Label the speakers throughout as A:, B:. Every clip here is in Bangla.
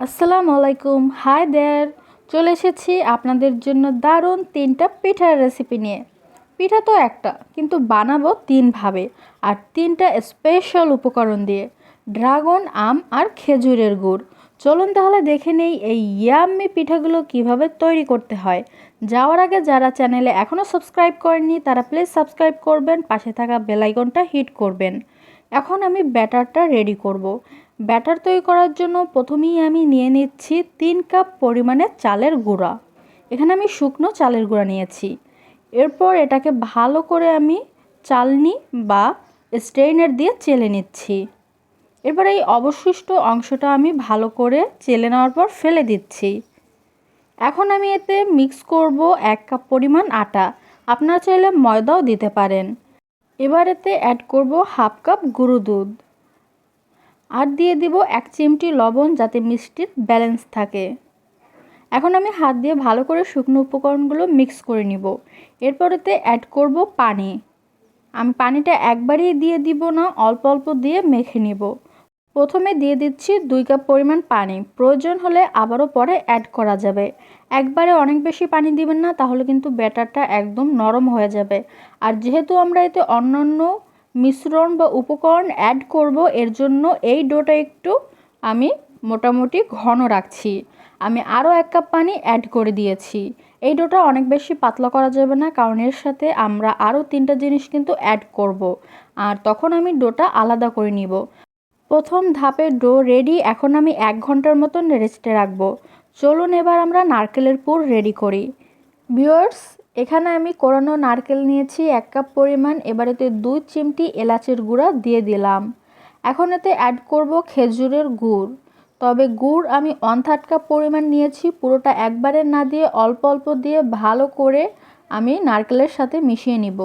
A: আসসালামুআলাইকুম, হাই দেয়ার। চলে এসেছি আপনাদের জন্য দারুণ 3টা পিঠার রেসিপি নিয়ে। পিঠা তো একটা, কিন্তু বানাবো 3ভাবে আর 3টা স্পেশাল উপকরণ দিয়ে, ড্রাগন, আম আর খেজুরের গুড়। চলুন তাহলে দেখে নেই এই ইয়াম্মি পিঠাগুলো কিভাবে তৈরি করতে হয়। যাওয়ার আগে যারা চ্যানেলে এখনও সাবস্ক্রাইব করেননি তারা প্লিজ সাবস্ক্রাইব করবেন, পাশে থাকা বেল আইকনটা হিট করবেন। এখন আমি ব্যাটারটা রেডি করব। ব্যাটার তৈরি করার জন্য প্রথমেই আমি নিয়ে নিচ্ছি 3 কাপ পরিমাণে চালের গুঁড়া। এখানে আমি শুকনো চালের গুঁড়া নিয়েছি। এরপর এটাকে ভালো করে আমি চালনি বা স্ট্রেইনার দিয়ে চেলে নিচ্ছি। এবার এই অবশিষ্ট অংশটা আমি ভালো করে চেলে নেওয়ার পর ফেলে দিচ্ছি। এখন আমি এতে মিক্স করব 1 কাপ পরিমাণ আটা। আপনারা চাইলে ময়দাও দিতে পারেন। এবার এতে অ্যাড করব হাফ কাপ গুঁড়ো দুধ আর দিয়ে দিব 1 চিমটি লবণ, যাতে মিষ্টির ব্যালেন্স থাকে। এখন আমি হাত দিয়ে ভালো করে শুকনো উপকরণগুলো মিক্স করে নিব। এরপর এতে অ্যাড করব পানি। আমি পানিটা একবারেই দিয়ে দিব না, অল্প অল্প দিয়ে মেখে নিব। প্রথমে দিয়ে দিচ্ছি 2 কাপ পরিমাণ পানি, প্রয়োজন হলে আবারও পরে অ্যাড করা যাবে। একবারে অনেক বেশি পানি দিবেন না, তাহলে কিন্তু ব্যাটারটা একদম নরম হয়ে যাবে। আর যেহেতু আমরা এতে অন্যান্য মিশ্রণ বা উপকরণ অ্যাড করব, এর জন্য এই ডোটা একটু আমি মোটামুটি ঘন রাখছি। আমি আরও 1 কাপ পানি অ্যাড করে দিয়েছি। এই ডোটা অনেক বেশি পাতলা করা যাবে না, কারণ এর সাথে আমরা আরও 3টা জিনিস কিন্তু অ্যাড করব। আর তখন আমি ডোটা আলাদা করে নিব। প্রথম ধাপের ডো রেডি। এখন আমি 1 ঘন্টার মতন রেস্টে রাখবো। চলুন এবার আমরা নারকেলের পুর রেডি করি। ভিউয়ার্স, এখানে আমি কোরানো নারকেল নিয়েছি 1 কাপ পরিমাণ। এবার এতে 2 চিমটি এলাচের গুঁড়া দিয়ে দিলাম। এখন এতে অ্যাড করব খেজুরের গুড়। তবে গুড় আমি 1/3 কাপ পরিমাণ নিয়েছি। পুরোটা একবারে না দিয়ে অল্প অল্প দিয়ে ভালো করে আমি নারকেলের সাথে মিশিয়ে নিব।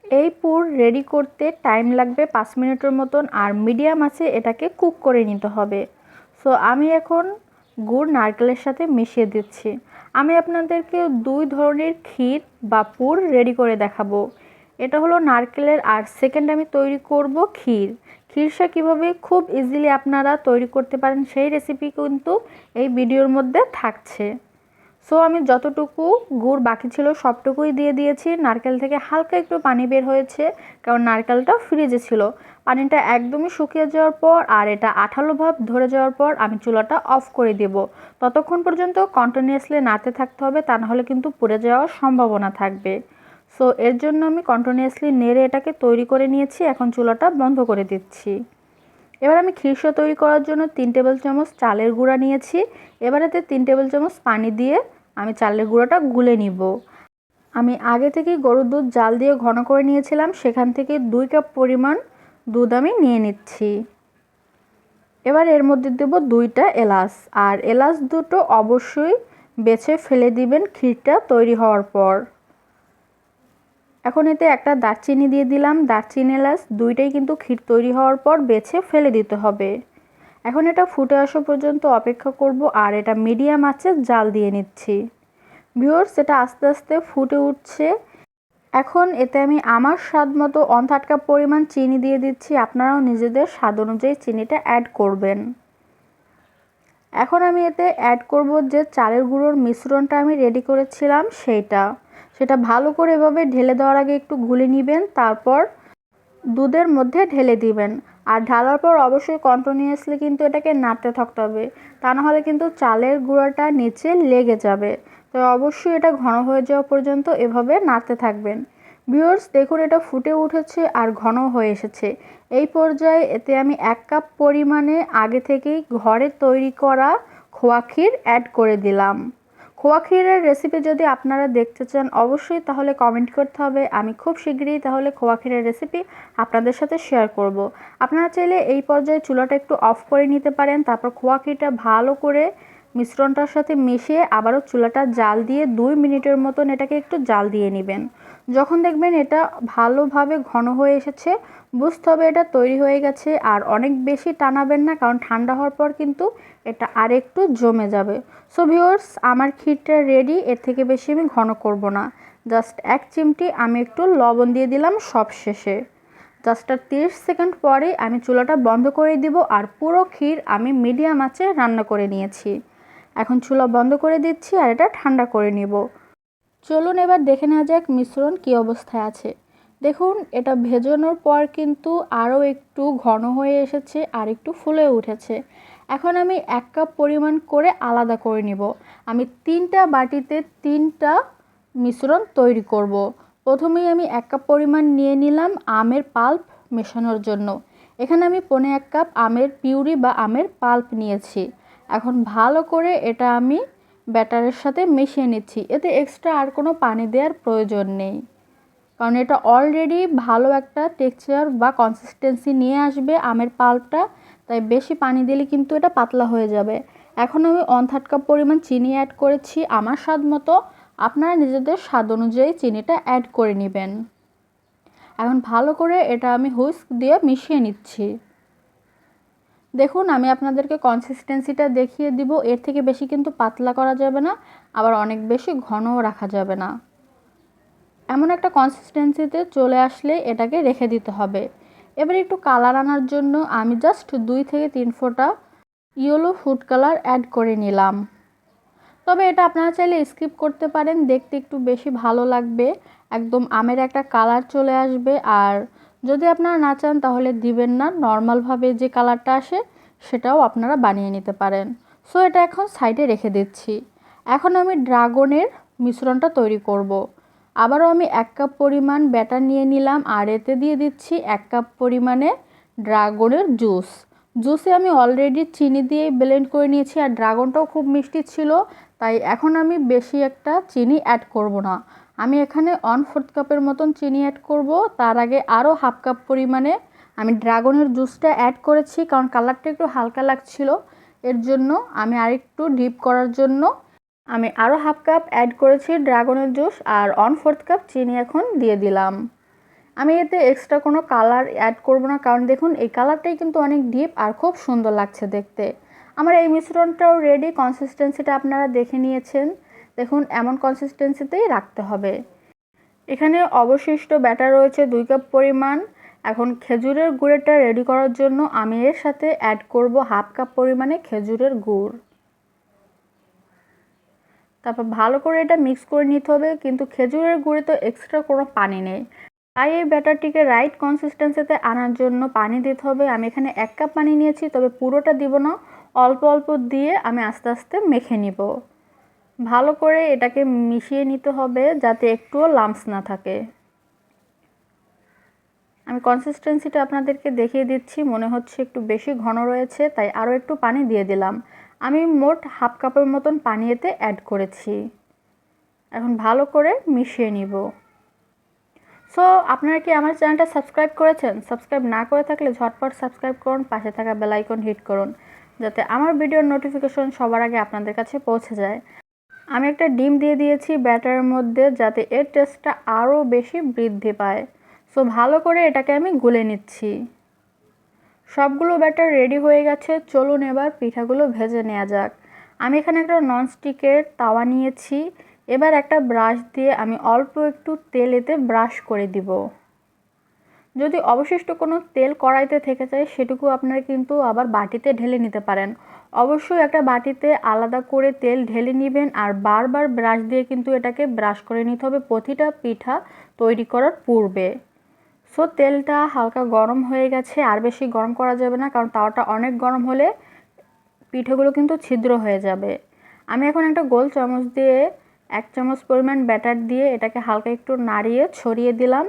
A: এই পুর রেডি করতে টাইম লাগবে 5 মিনিটের মতন, আর মিডিয়াম আছে এটাকে কুক করে নিতে হবে। সো আমি এখন গুড় নারকেলের সাথে মিশিয়ে দিচ্ছি। আমি আপনাদেরকে 2 ধরনের ক্ষীর বা পুর রেডি করে দেখাবো। এটা হলো নারকেলের, আর সেকেন্ড আমি তৈরি করব ক্ষীর। ক্ষীরসা কীভাবে খুব ইজিলি আপনারা তৈরি করতে পারেন সেই রেসিপি কিন্তু এই ভিডিওর মধ্যে থাকছে। সো আমি যতটুকু গুড় বাকি ছিল সবটুকুই দিয়ে দিয়েছি। নারকেল থেকে হালকা একটু পানি বের হয়েছে, কারণ নারকেলটা ফ্রিজে ছিল। পানিটা একদমই শুকিয়ে যাওয়ার পর আর এটা আঠালো ভাব ধরে যাওয়ার পর আমি চুলাটা অফ করে দেব। ততক্ষণ পর্যন্ত কন্টিনিউয়াসলি নাড়তে থাকতে হবে, তা নাহলে কিন্তু পুড়ে যাওয়ার সম্ভাবনা থাকবে। সো এর জন্য আমি কন্টিনিউয়াসলি নেড়ে এটাকে তৈরি করে নিয়েছি। এখন চুলাটা বন্ধ করে দিচ্ছি। এবার আমি ক্ষীরসা তৈরি করার জন্য 3 টেবিল চামচ চালের গুঁড়া নিয়েছি। এবার এতে 3 টেবিল চামচ পানি দিয়ে আমি চালের গুঁড়াটা গুলে নিব। আমি আগে থেকেই গরুর দুধ জাল দিয়ে ঘন করে নিয়েছিলাম, সেখান থেকে 2 কাপ পরিমাণ দুধ আমি নিয়ে নিচ্ছি। এবার এর মধ্যে দেব 2টা এলাচ, আর এলাচ দুটো অবশ্যই বেছে ফেলে দিবেন ক্ষীরটা তৈরি হওয়ার পর। এখন এতে একটা দারচিনি দিয়ে দিলাম। দারচিনি এলাচ দুইটাই কিন্তু ক্ষীর তৈরি হওয়ার পর বেছে ফেলে দিতে হবে। এখন এটা ফুটে আসা পর্যন্ত অপেক্ষা করব, আর এটা মিডিয়াম আঁচে জাল দিয়ে নিচ্ছি। ভিউয়ার্স, এটা আস্তে আস্তে ফুটে উঠছে। এখন এতে আমি আমার স্বাদ মতো 1/3 কাপ পরিমাণ চিনি দিয়ে দিচ্ছি। আপনারাও নিজেদের স্বাদ অনুযায়ী চিনিটা অ্যাড করবেন। এখন আমি এতে অ্যাড করব যে চালের গুঁড়োর মিশ্রণটা আমি রেডি করেছিলাম সেটা ভালো করে এভাবে ঢেলে দেওয়ার আগে একটু গুলে নেবেন, তারপর দুধের মধ্যে ঢেলে দিবেন। আর ঢালার পর অবশ্যই কন্টিনিউয়াসলি কিন্তু এটাকে নাড়তে থাকতে হবে, তা না হলে কিন্তু চালের গুঁড়োটা নিচে লেগে যাবে। তো অবশ্যই এটা ঘন হয়ে যাওয়া পর্যন্ত এভাবে নাড়তে থাকবেন। ভিউয়ার্স, দেখুন এটা ফুটে উঠেছে আর ঘন হয়ে এসেছে। এই পর্যায়ে এতে আমি 1 কাপ পরিমাণে আগে থেকেই ঘরে তৈরি করা খোয়া ক্ষীর অ্যাড করে দিলাম। খোয়া ক্ষীরের রেসিপি যদি আপনারা দেখতে চান অবশ্যই তাহলে কমেন্ট করতে হবে। আমি খুব শীঘ্রই তাহলে খোয়া ক্ষীরের রেসিপি আপনাদের সাথে শেয়ার করব। আপনারা চাইলে এই পর্যায়ে চুলাটা একটু অফ করে নিতে পারেন। তারপর খোয়া ক্ষীরটা ভালো করে মিশ্রণটার সাথে মিশিয়ে আবারও চুলাটা জাল দিয়ে 2 মিনিটের মতন এটাকে একটু জাল দিয়ে নেবেন। যখন দেখবেন এটা ভালোভাবে ঘন হয়ে এসেছে, বুঝতে হবে এটা তৈরি হয়ে গেছে। আর অনেক বেশি টানাবেন না, কারণ ঠান্ডা হওয়ার পর কিন্তু এটা আরেকটু জমে যাবে। সো ভিউয়ার্স, আমার ক্ষীরটা রেডি। এর থেকে বেশি আমি ঘন করব না। জাস্ট 1 চিমটি আমি একটু লবণ দিয়ে দিলাম সব শেষে। জাস্ট 30 সেকেন্ড পরে আমি চুলাটা বন্ধ করে দিব আর পুরো ক্ষীর আমি মিডিয়াম আঁচে রান্না করে নিয়েছি। এখন চুলা বন্ধ করে দিচ্ছি আর এটা ঠান্ডা করে নিব। চলুন এবার দেখে নেওয়া যাক মিশ্রণ কী অবস্থায় আছে। দেখুন এটা ভেজানোর পর কিন্তু আরও একটু ঘন হয়ে এসেছে আর একটু ফুলে উঠেছে। এখন আমি 1 কাপ পরিমাণ করে আলাদা করে নিব। আমি 3টা বাটিতে 3টা মিশ্রণ তৈরি করব। প্রথমেই আমি 1 কাপ পরিমাণ নিয়ে নিলাম আমের পাল্প মেশানোর জন্য। এখানে আমি 1.25 কাপ আমের পিউরি বা আমের পাল্প নিয়েছি। এখন ভালো করে এটা আমি ব্যাটারের সাথে মিশিয়ে নিচ্ছি। এতে এক্সট্রা আর কোনো পানি দেওয়ার প্রয়োজন নেই, কারণ এটা অলরেডি ভালো একটা টেক্সচার বা কনসিস্টেন্সি নিয়ে আসবে আমের পাল্পটা, তাই বেশি পানি দিলে কিন্তু এটা পাতলা হয়ে যাবে। এখন আমি 1/3 কাপ পরিমাণ চিনি অ্যাড করেছি আমার স্বাদ মতো। আপনারা নিজেদের স্বাদ অনুযায়ী চিনিটা অ্যাড করে নেবেন। এখন ভালো করে এটা আমি হুইস্ক দিয়ে মিশিয়ে নিচ্ছি। দেখুন আমি আপনাদেরকে কনসিস্টেন্সিটা দেখিয়ে দিব। এর থেকে বেশি কিন্তু পাতলা করা যাবে না, আবার অনেক বেশি ঘনও রাখা যাবে না। এমন একটা কনসিস্টেন্সিতে চলে আসলে এটাকে রেখে দিতে হবে। এবার একটু কালার আনার জন্য আমি জাস্ট 2 থেকে 3 ফোঁটা ইয়েলো ফুড কালার অ্যাড করে নিলাম। তবে এটা আপনারা চাইলে স্কিপ করতে পারেন, দেখতে একটু বেশি ভালো লাগবে, একদম আমের একটা কালার চলে আসবে। আর যদি আপনারা না চান তাহলে দিবেন না, নর্মালভাবে যে কালারটা আসে সেটাও আপনারা বানিয়ে নিতে পারেন। সো এটা এখন সাইডে রেখে দিচ্ছি। এখন আমি ড্রাগনের মিশ্রণটা তৈরি করব। আবারও আমি 1 কাপ পরিমাণ ব্যাটার নিয়ে নিলাম আর এতে দিয়ে দিচ্ছি 1 কাপ পরিমাণে ড্রাগনের জুসে আমি অলরেডি চিনি দিয়ে ব্লেন্ড করে নিয়েছি আর ড্রাগনটাও খুব মিষ্টি ছিল, তাই এখন আমি বেশি একটা চিনি অ্যাড করব না। আমি এখানে 1/4 কাপের মতন চিনি অ্যাড করব। তার আগে আরও 1/2 কাপ পরিমাণে আমি ড্রাগনের জুসটা অ্যাড করেছি, কারণ কালারটা একটু হালকা লাগছিল, এর জন্য আমি আরেকটু ডিপ করার জন্য আমি আরও 1/2 কাপ অ্যাড করেছি ড্রাগনের জুস আর 1/4 কাপ চিনি এখন দিয়ে দিলাম। আমি এতে এক্সট্রা কোনো কালার অ্যাড করব না, কারণ দেখুন এই কালারটাই কিন্তু অনেক ডিপ আর খুব সুন্দর লাগছে দেখতে। আমার এই মিশ্রণটাও রেডি, কনসিস্টেন্সিটা আপনারা দেখে নিয়েছেন। দেখুন এমন কনসিস্টেন্সিতেই রাখতে হবে। এখানে অবশিষ্ট ব্যাটার রয়েছে 2 কাপ পরিমাণ। এখন খেজুরের গুড়টা রেডি করার জন্য আমি এর সাথে অ্যাড করব 1/2 কাপ পরিমাণে খেজুরের গুড়। তারপর ভালো করে এটা মিক্স করে নিতে হবে, কিন্তু খেজুরের গুড়ে তো এক্সট্রা কোনো পানি নেই, তাই এই ব্যাটারটিকে রাইট কনসিস্টেন্সিতে আনার জন্য পানি দিতে হবে। আমি এখানে 1 কাপ পানি নিয়েছি, তবে পুরোটা দিব না, অল্প অল্প দিয়ে আমি আস্তে আস্তে মেখে নিব। ভালো করে এটাকে মিশিয়ে নিতে হবে যাতে একটুও লাম্পস না থাকে। আমি কনসিস্টেন্সিটা আপনাদেরকে দেখিয়ে দিচ্ছি, মনে হচ্ছে একটু বেশি ঘন রয়েছে, তাই আরও একটু পানি দিয়ে দিলাম। আমি মোট 1/2 কাপের মতন পানি এতে অ্যাড করেছি। এখন ভালো করে মিশিয়ে নিব। সো আপনারা কি আমার চ্যানেলটা সাবস্ক্রাইব করেছেন? সাবস্ক্রাইব না করে থাকলে ঝটপট সাবস্ক্রাইব করুন, পাশে থাকা বেল আইকন হিট করুন, যাতে আমার ভিডিওর নোটিফিকেশন সবার আগে আপনাদের কাছে পৌঁছে যায়। আমি একটা ডিম দিয়ে দিয়েছি ব্যাটারের মধ্যে, যাতে এর টেস্টটা আরও বেশি বৃদ্ধি পায়। সো ভালো করে এটাকে আমি গুলে নিচ্ছি। সবগুলো ব্যাটার রেডি হয়ে গেছে, চলুন এবার পিঠাগুলো ভেজে নেওয়া যাক। আমি এখানে একটা ননস্টিকের তাওয়া নিয়েছি। এবার একটা ব্রাশ দিয়ে আমি অল্প একটু তেল এতে ব্রাশ করে দিব। যদি অবশিষ্ট কোনো তেল কড়াইতে থেকে যায় সেটুকু আপনারা কিন্তু আবার বাটিতে ঢেলে নিতে পারেন। অবশ্যই একটা বাটিতে আলাদা করে তেল ঢেলে নেবেন আর বারবার ব্রাশ দিয়ে কিন্তু এটাকে ব্রাশ করে নিতে হবে প্রতিটা পিঠা তৈরি করার পূর্বে। সো তেলটা হালকা গরম হয়ে গেছে, আর বেশি গরম করা যাবে না, কারণ তাওয়াটা অনেক গরম হলে পিঠাগুলো কিন্তু ছিদ্র হয়ে যাবে। আমি এখন একটা গোল চামচ দিয়ে 1 চামচ পরিমাণ ব্যাটার দিয়ে এটাকে হালকা একটু নাড়িয়ে ছড়িয়ে দিলাম।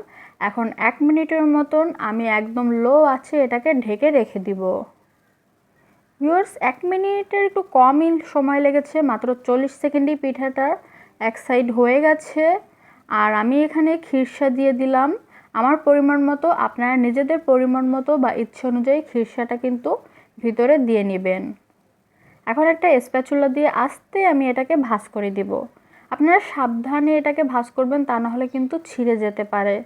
A: এখন 1 মিনিটের মতন আমি একদম লো আছে এটাকে ঢেকে রেখে দিব। ভিউয়ার্স 1 মিনিটের একটু কমই সময় লেগেছে, মাত্র 40 সেকেন্ডেই পিঠাটার এক সাইড হয়ে গেছে। আর আমি এখানে খিরসা দিয়ে দিলাম আমার পরিমাণ মতো। আপনারা নিজেদের পরিমাণ মতো বা ইচ্ছে অনুযায়ী খিরসাটা কিন্তু ভিতরে দিয়ে নেবেন। এখন একটা স্প্যাচুলা দিয়ে আস্তে আমি এটাকে ভাঁজ করে দিব। আপনারা সাবধানে এটাকে ভাঁজ করবেন, তা না হলে কিন্তু ছিঁড়ে যেতে পারে।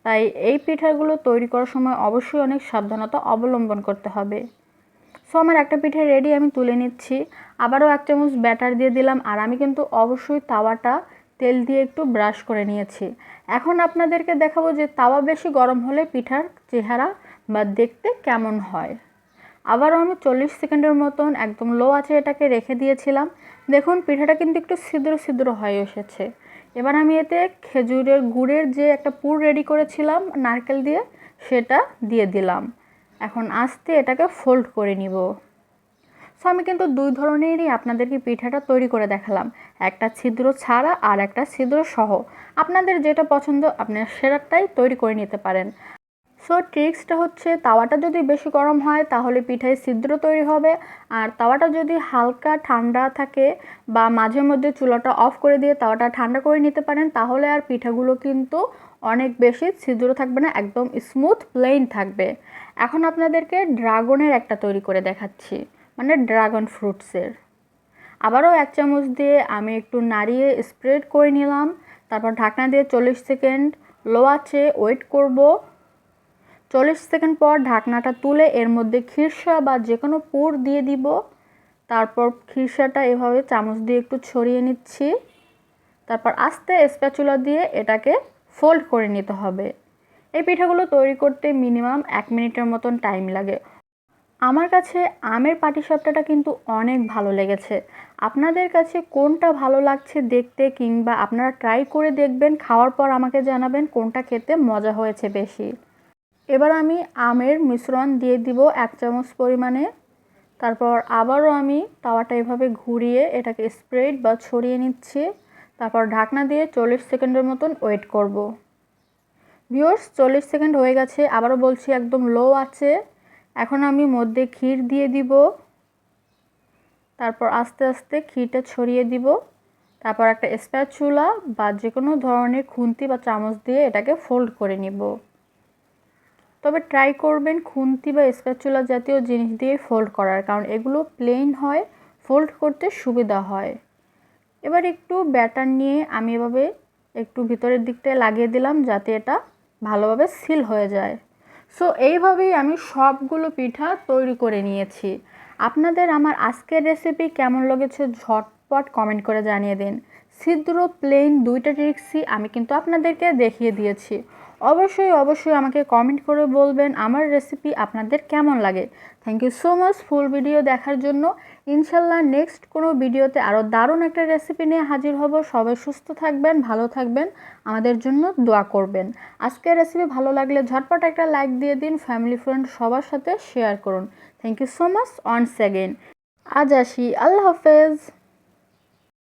A: তাই এই পিঠাগুলো তৈরি করার সময় অবশ্যই অনেক সাবধানতা অবলম্বন করতে হবে। সো আমার একটা পিঠা রেডি, আমি তুলে নিচ্ছি। আবারও 1 চামচ ব্যাটার দিয়ে দিলাম আর আমি কিন্তু অবশ্যই তাওয়াটা তেল দিয়ে একটু ব্রাশ করে নিয়েছি। এখন আপনাদেরকে দেখাবো যে তাওয়া বেশি গরম হলে পিঠার চেহারা বা দেখতে কেমন হয়। আবারও আমি 40 সেকেন্ডের মতন একদম লো আঁচে এটাকে রেখে দিয়েছিলাম। দেখুন পিঠাটা কিন্তু একটু ছিদ্র ছিদ্র হয়ে এসেছে। এবার আমি এতে খেজুরের গুড়ের যে একটা পুর রেডি করেছিলাম নারকেল দিয়ে, সেটা দিয়ে দিলাম। এখন আস্তে এটাকে ফোল্ড করে নিব। সো আমি কিন্তু দুই ধরনেরই আপনাদেরকে পিঠাটা তৈরি করে দেখালাম, একটা ছিদ্র ছাড়া আর একটা ছিদ্র সহ। আপনাদের যেটা পছন্দ আপনারা সেটাই তৈরি করে নিতে পারেন। সো ট্রিক্সটা হচ্ছে তাওয়াটা যদি বেশি গরম হয় তাহলে পিঠায় ছিদ্র তৈরি হবে, আর তাওয়াটা যদি হালকা ঠান্ডা থাকে বা মাঝে মধ্যে চুলাটা অফ করে দিয়ে তাওয়াটা ঠান্ডা করে নিতে পারেন, তাহলে আর পিঠাগুলো কিন্তু অনেক বেশি ছিদ্র থাকবে না, একদম স্মুথ প্লেন থাকবে। এখন আপনাদেরকে ড্রাগনের একটা তৈরি করে দেখাচ্ছি, মানে ড্রাগন ফ্রুটসের। আবারও 1 চামচ দিয়ে আমি একটু নাড়িয়ে স্প্রেড করে নিলাম। তারপর ঢাকনা দিয়ে 40 সেকেন্ড লো আঁচে ওয়েট করব। 40 সেকেন্ড পর ঢাকনাটা তুলে এর মধ্যে ক্ষীরসা বা যে কোনো পুর দিয়ে দিব। তারপর ক্ষীরসাটা এভাবে চামচ দিয়ে একটু ছড়িয়ে নিচ্ছি। তারপর আস্তে স্প্যাচুলা দিয়ে এটাকে ফোল্ড করে নিতে হবে। এই পিঠাগুলো তৈরি করতে মিনিমাম 1 মিনিটের মতন টাইম লাগে। আমার কাছে আমের পাটিসাপটাটা কিন্তু অনেক ভালো লেগেছে। আপনাদের কাছে কোনটা ভালো লাগছে দেখতে, কিংবা আপনারা ট্রাই করে দেখবেন, খাওয়ার পর আমাকে জানাবেন কোনটা খেতে মজা হয়েছে বেশি। এবার আমি আমের মিশ্রণ দিয়ে দিব 1 চামচ পরিমাণে। তারপর আবারও আমি তাওয়াটা এভাবে ঘুরিয়ে এটাকে স্প্রেড বা ছড়িয়ে নিচ্ছি। তারপর ঢাকনা দিয়ে 40 সেকেন্ডের মতন ওয়েট করব। ভিউয়ার্স 40 সেকেন্ড হয়ে গেছে, আবারও বলছি একদম লো আছে। এখন আমি মধ্যে ক্ষীর দিয়ে দিব। তারপর আস্তে আস্তে ক্ষীরটা ছড়িয়ে দিব। তারপর একটা স্প্যাচুলা বা যে কোনো ধরনের খুন্তি বা চামচ দিয়ে এটাকে ফোল্ড করে নিব। তবে ট্রাই করবেন খুন্তি বা স্প্যাচুলা জাতীয় জিনিস দিয়ে ফোল্ড করার, কারণ এগুলো প্লেন হয়, ফোল্ড করতে সুবিধা হয়। এবার একটু ব্যাটার নিয়ে আমি এভাবে একটু ভিতরের দিকটায় লাগিয়ে দিলাম যাতে এটা ভালোভাবে সিল হয়ে যায়। সো এইভাবেই আমি সবগুলো পিঠা তৈরি করে নিয়েছি। আপনাদের আমার আজকের রেসিপি কেমন লেগেছে ঝটপট কমেন্ট করে জানিয়ে দিন। ছিদ্র প্লেন দুইটা ট্রিক্সই আমি কিন্তু আপনাদেরকে দেখিয়ে দিয়েছি। অবশ্যই অবশ্যই আমাকে কমেন্ট করে বলবেন আমার রেসিপি আপনাদের কেমন লাগে। Thank you so much full video দেখার জন্য। ইনশাল্লাহ নেক্সট কোনো ভিডিওতে আরও দারুণ একটা রেসিপি নিয়ে হাজির হব। সবাই সুস্থ থাকবেন, ভালো থাকবেন, আমাদের জন্য দোয়া করবেন। আজকের রেসিপি ভালো লাগলে ঝটপট একটা লাইক দিয়ে দিন, ফ্যামিলি ফ্রেন্ড সবার সাথে শেয়ার করুন। Thank you so much once again. আজ আসি, আল্লাহ হাফেজ।